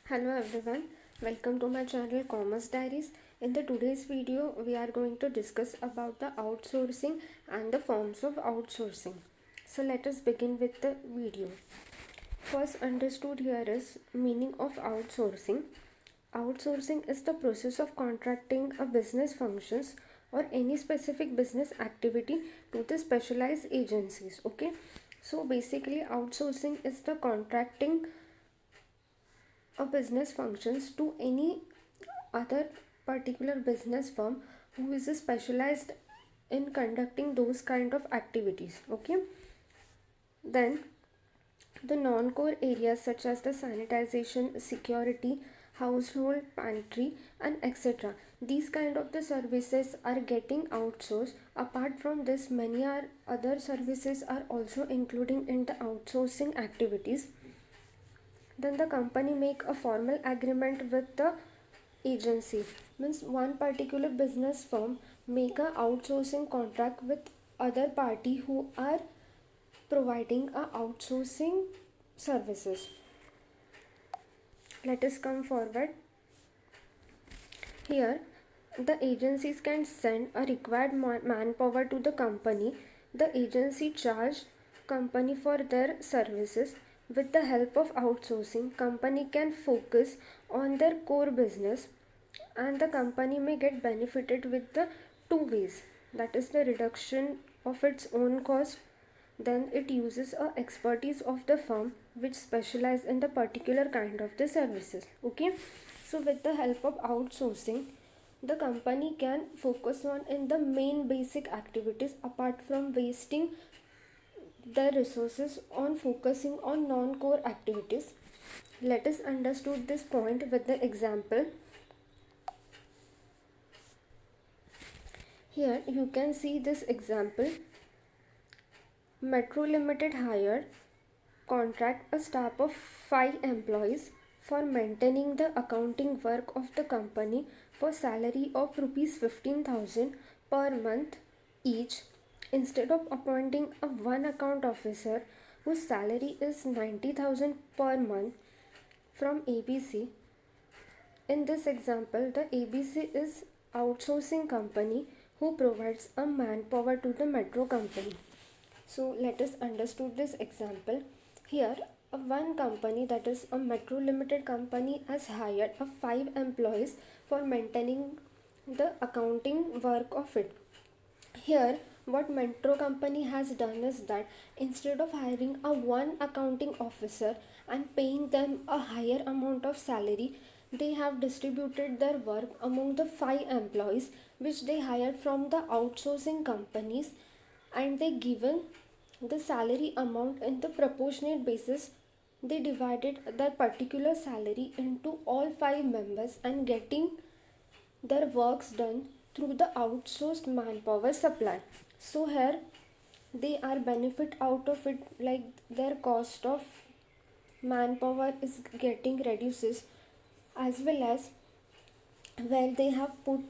Hello everyone, welcome to my channel Commerce Diaries. In the today's video, we are going to discuss about the outsourcing and the forms of outsourcing. So let us begin with the video. First understood here is meaning of outsourcing. Outsourcing is the process of contracting a business functions or any specific business activity to the specialized agencies. Okay, so basically outsourcing is the contracting a business functions to any other particular business firm who is specialized in conducting those kind of activities. Okay, then the non-core areas such as the sanitization, security, household pantry and etc, these kind of the services are getting outsourced. Apart from this, many other services are also including in the outsourcing activities. Then the company make a formal agreement with the agency, means one particular business firm make a outsourcing contract with other party who are providing a outsourcing services. Let us come forward. Here the agencies can send a required manpower to the company. The agency charge company for their services. With the help of outsourcing, company can focus on their core business and the company may get benefited with the two ways, that is the reduction of its own cost, then it uses a expertise of the firm which specialize in the particular kind of the services. Okay, so with the help of outsourcing, the company can focus on in the main basic activities apart from wasting their resources on focusing on non-core activities. Let us understand this point with the example. Here you can see this example. Metro Limited hired contract a staff of 5 employees for maintaining the accounting work of the company for salary of rupees 15,000 per month each, instead of appointing a one account officer whose salary is 90,000 per month from ABC. In this example, the ABC is outsourcing company who provides a manpower to the metro company. So let us understand this example. Here one company, that is a Metro Limited company, has hired a 5 employees for maintaining the accounting work of it. Here what Metro company has done is that instead of hiring a one accounting officer and paying them a higher amount of salary, they have distributed their work among the 5 employees which they hired from the outsourcing companies, and they given the salary amount in the proportionate basis. They divided their particular salary into all 5 members and getting their works done through the outsourced manpower supply. So here they are benefit out of it, like their cost of manpower is getting reduces, as well as where they have put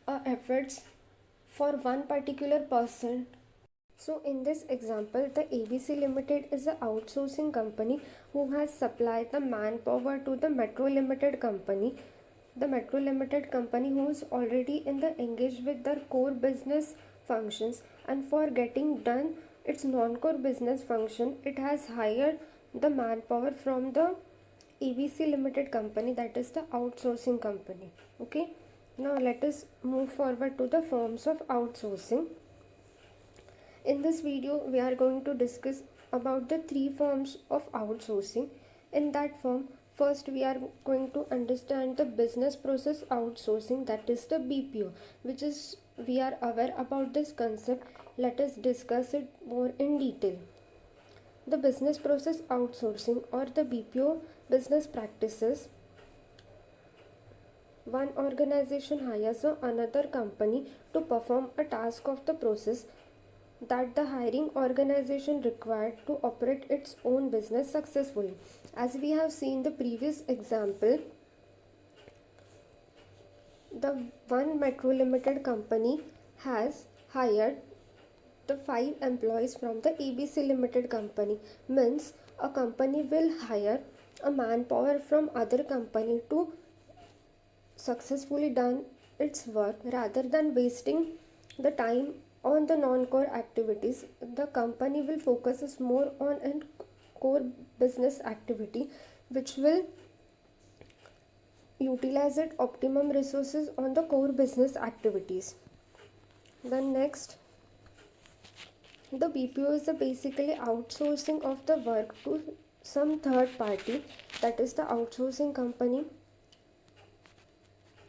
efforts for one particular person. So in this example, the ABC Limited is an outsourcing company who has supplied the manpower to the Metro Limited company. The Metro Limited company who is already in the engaged with their core business functions, and for getting done its non-core business function, it has hired the manpower from the ABC Limited company, that is the outsourcing company. Okay, now let us move forward to the forms of outsourcing. In this video, we are going to discuss about the 3 forms of outsourcing. In that form, first we are going to understand the business process outsourcing, that is the BPO, which is we are aware about this concept. Let us discuss it more in detail. The business process outsourcing or the BPO business practices. One organization hires another company to perform a task of the process that the hiring organization required to operate its own business successfully. As we have seen the previous example, the one Metro Limited company has hired the 5 employees from the ABC Limited company. Means a company will hire a manpower from other company to successfully done its work rather than wasting the time on the non-core activities. The company will focus more on a core business activity which will utilize it optimum resources on the core business activities. Then next, the BPO is basically outsourcing of the work to some third party, that is the outsourcing company,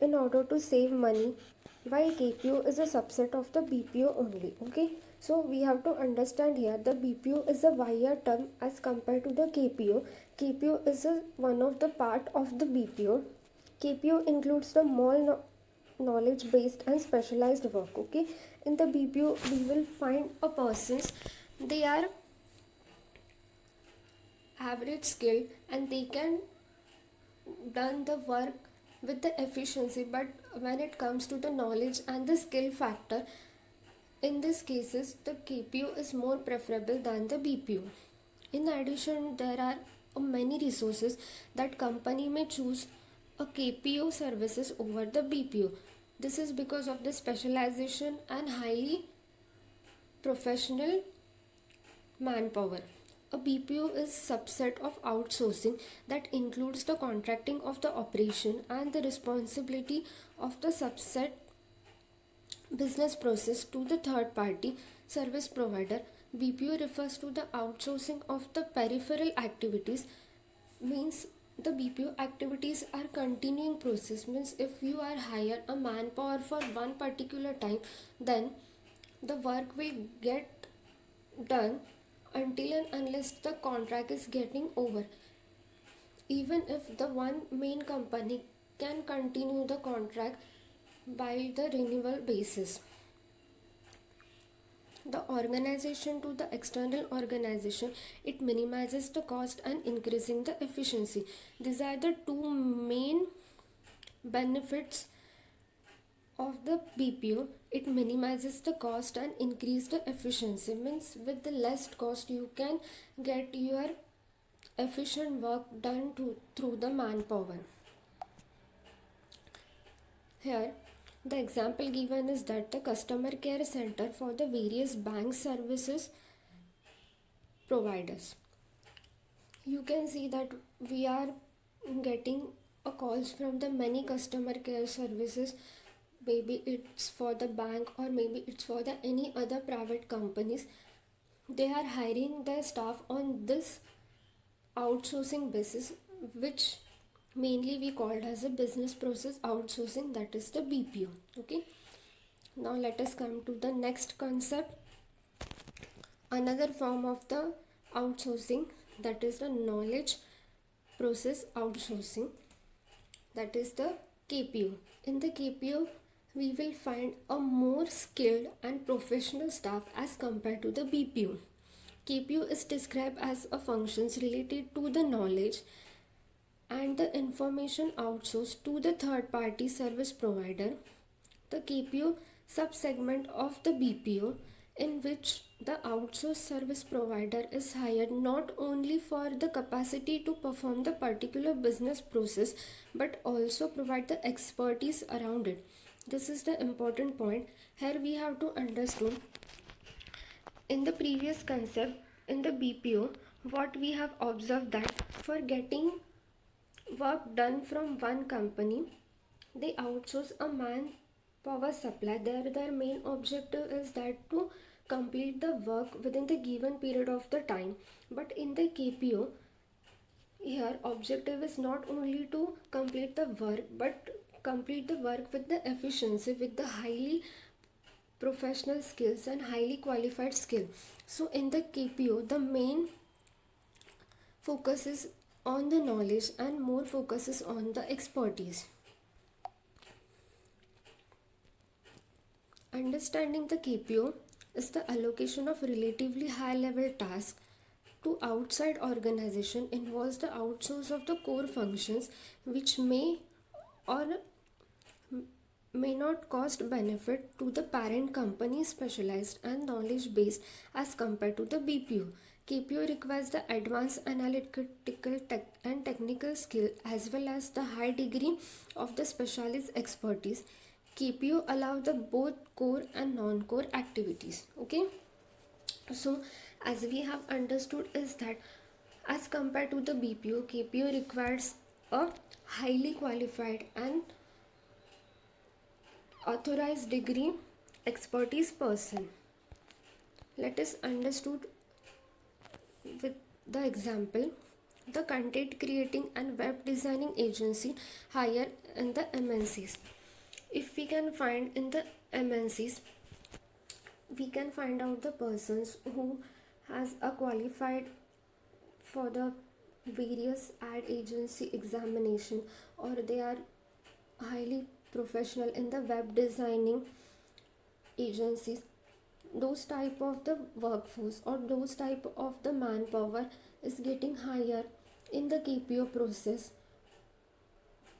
in order to save money, while KPO is a subset of the BPO only. Okay, so we have to understand here the BPO is a wider term as compared to the KPO. KPO is one of the part of the BPO. KPO includes the more knowledge based and specialized work. Okay, in the BPO we will find a persons, they are average skill and they can done the work with the efficiency, but when it comes to the knowledge and the skill factor, in these cases the KPO is more preferable than the BPO. In addition, there are many resources that company may choose a KPO services over the BPO. This is because of the specialization and highly professional manpower. A BPO is subset of outsourcing that includes the contracting of the operation and the responsibility of the subset business process to the third party service provider. BPO refers to the outsourcing of the peripheral activities, means the BPO activities are continuing process, means if you are hire a manpower for one particular time, then the work will get done until and unless the contract is getting over. Even if the one main company can continue the contract by the renewal basis, the organization to the external organization, it minimizes the cost and increasing the efficiency. These are the two main benefits of the BPO. It minimizes the cost and increase the efficiency, means with the less cost you can get your efficient work done through the manpower. Here the example given is that the customer care center for the various bank services providers, you can see that we are getting a calls from the many customer care services. Maybe it's for the bank or maybe it's for the any other private companies. They are hiring their staff on this outsourcing basis, which mainly we called as a business process outsourcing, that is the BPO. Okay, now let us come to the next concept, another form of the outsourcing, that is the knowledge process outsourcing, that is the KPO. In the KPO we will find a more skilled and professional staff as compared to the BPO. KPO is described as a functions related to the knowledge and the information outsourced to the third party service provider. The KPO subsegment of the BPO, in which the outsourced service provider is hired not only for the capacity to perform the particular business process but also provide the expertise around it. This is the important point. Here we have to understand, in the previous concept in the BPO, what we have observed that for getting work done from one company, they outsource a manpower supply. Their main objective is that to complete the work within the given period of the time. But in the KPO, here objective is not only to complete the work but complete the work with the efficiency, with the highly professional skills and highly qualified skill. So in the KPO the main focus is on the knowledge and more focuses on the expertise. Understanding the KPO is the allocation of relatively high level tasks to outside organization, involves the outsource of the core functions which may or may not cost benefit to the parent company, specialized and knowledge based as compared to the BPO. KPO requires the advanced analytical and technical skill as well as the high degree of the specialist expertise. KPO allow the both core and non-core activities. Okay, so as we have understood is that as compared to the BPO, KPO requires a highly qualified and authorized degree expertise person. Let us understood with the example. The content creating and web designing agency hire in the MNCs. If we can find in the MNCs, we can find out the persons who has a qualified for the various ad agency examination, or they are highly professional in the web designing agencies. Those type of the workforce or those type of the manpower is getting higher in the KPO process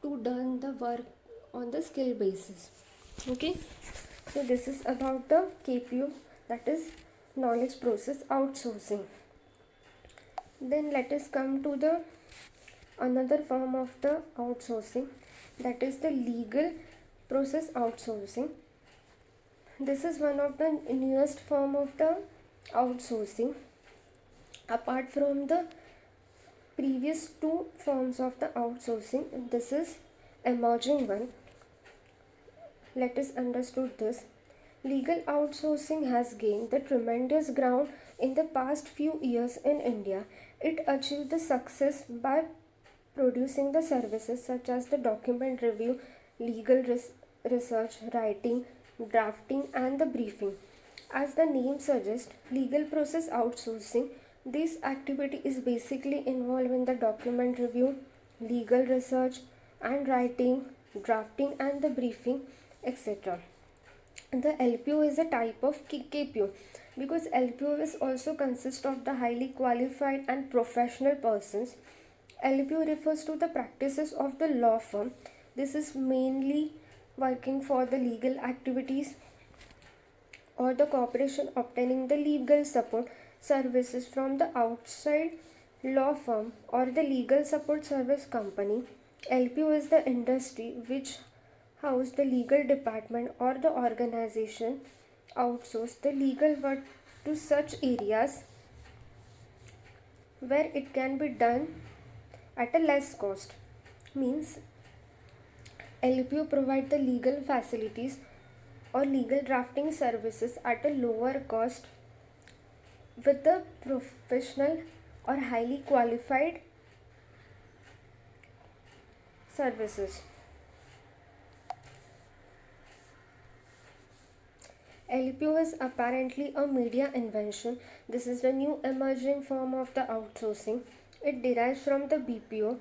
to done the work on the skill basis. Okay, so this is about the KPO, that is knowledge process outsourcing. Then let us come to the another form of the outsourcing, that is the legal process outsourcing. This is one of the newest form of the outsourcing. Apart from the previous two forms of the outsourcing, this is emerging one. Let us understood this. Legal outsourcing has gained the tremendous ground in the past few years in India. It achieved the success by producing the services such as the document review, legal research, writing, drafting, and the briefing. As the name suggests, legal process outsourcing, this activity is basically involved in the document review, legal research, and writing, drafting, and the briefing, etc. The LPO is a type of KPO because LPO is also consists of the highly qualified and professional persons. LPO refers to the practices of the law firm. This is mainly working for the legal activities or the corporation obtaining the legal support services from the outside law firm or the legal support service company. LPO is the industry which house the legal department or the organization outsource the legal work to such areas where it can be done at a less cost. Means LPO provide the legal facilities or legal drafting services at a lower cost with the professional or highly qualified services. LPO is apparently a media invention. This is the new emerging form of the outsourcing. It derives from the BPO,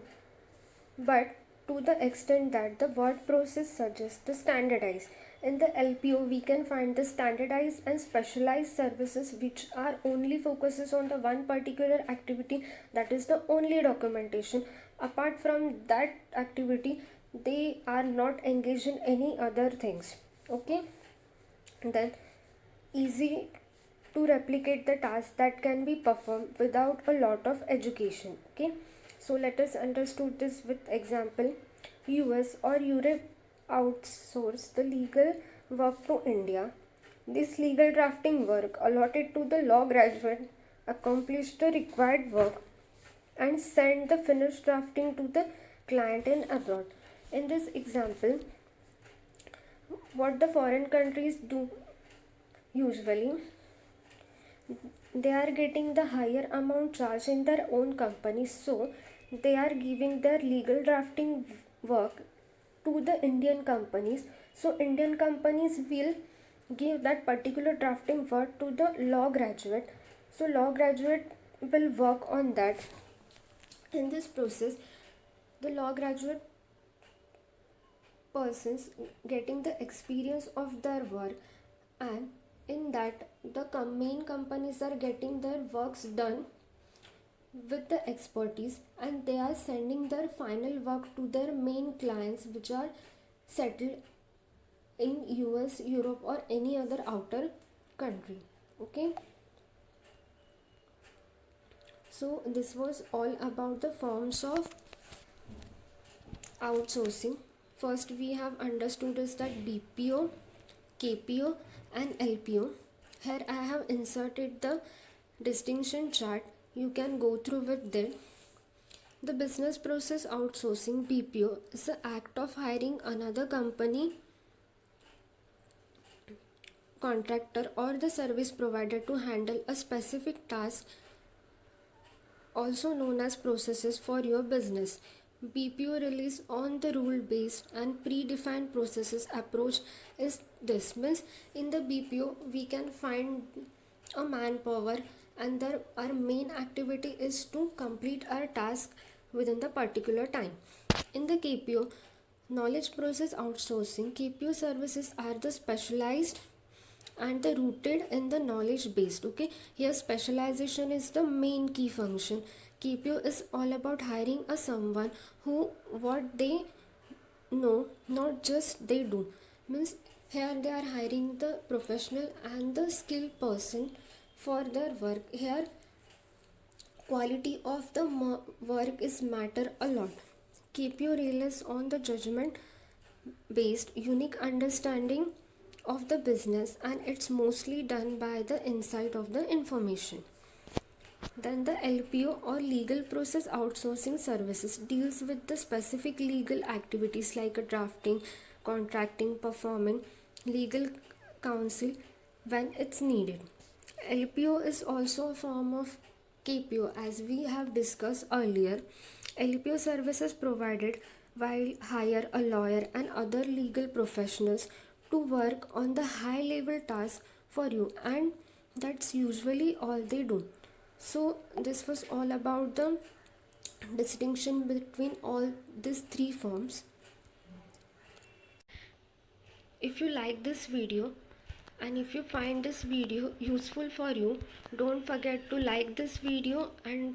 but to the extent that the word process suggests the standardized. In the LPO, we can find the standardized and specialized services which are only focuses on the one particular activity, that is the only documentation. Apart from that activity, they are not engaged in any other things. Okay, then easy to replicate the task that can be performed without a lot of education. Okay, so let us understood this with example. US or Europe outsource the legal work to India. This legal drafting work allotted to the law graduate accomplish the required work and send the finished drafting to the client in abroad. In this example, what the foreign countries do usually, they are getting the higher amount charged in their own company, so they are giving their legal drafting work to the Indian companies. So Indian companies will give that particular drafting work to the law graduate. So law graduate will work on that. In this process, the law graduate persons getting the experience of their work, and in that the main companies are getting their works done with the expertise, and they are sending their final work to their main clients which are settled in US, Europe, or any other outer country. Okay, So this was all about the forms of outsourcing. First we have understood is that BPO, KPO and LPO. Here I have inserted the distinction chart. You can go through with that. The business process outsourcing BPO is the act of hiring another company, contractor or the service provider to handle a specific task, also known as processes for your business. BPO relies on the rule based and predefined processes approach is this means in the BPO we can find a manpower and our main activity is to complete our task within the particular time. In the KPO, knowledge process outsourcing, KPO services are the specialized and the rooted in the knowledge based. Okay, here specialization is the main key function. KPO is all about hiring a someone who what they know, not just they do. Means here they are hiring the professional and the skilled person for their work. Here quality of the work is matter a lot. KPO relies on the judgment based unique understanding of the business and it's mostly done by the insight of the information. Then the LPO or legal process outsourcing services deals with the specific legal activities like a drafting, contracting, performing legal counsel when it's needed. LPO is also a form of KPO as we have discussed earlier. LPO services provided while hire a lawyer and other legal professionals to work on the high level task for you, and that's usually all they do. So this was all about the distinction between all these three forms. If you like this video and if you find this video useful for you, don't forget to like this video and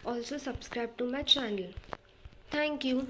also subscribe to my channel. Thank you.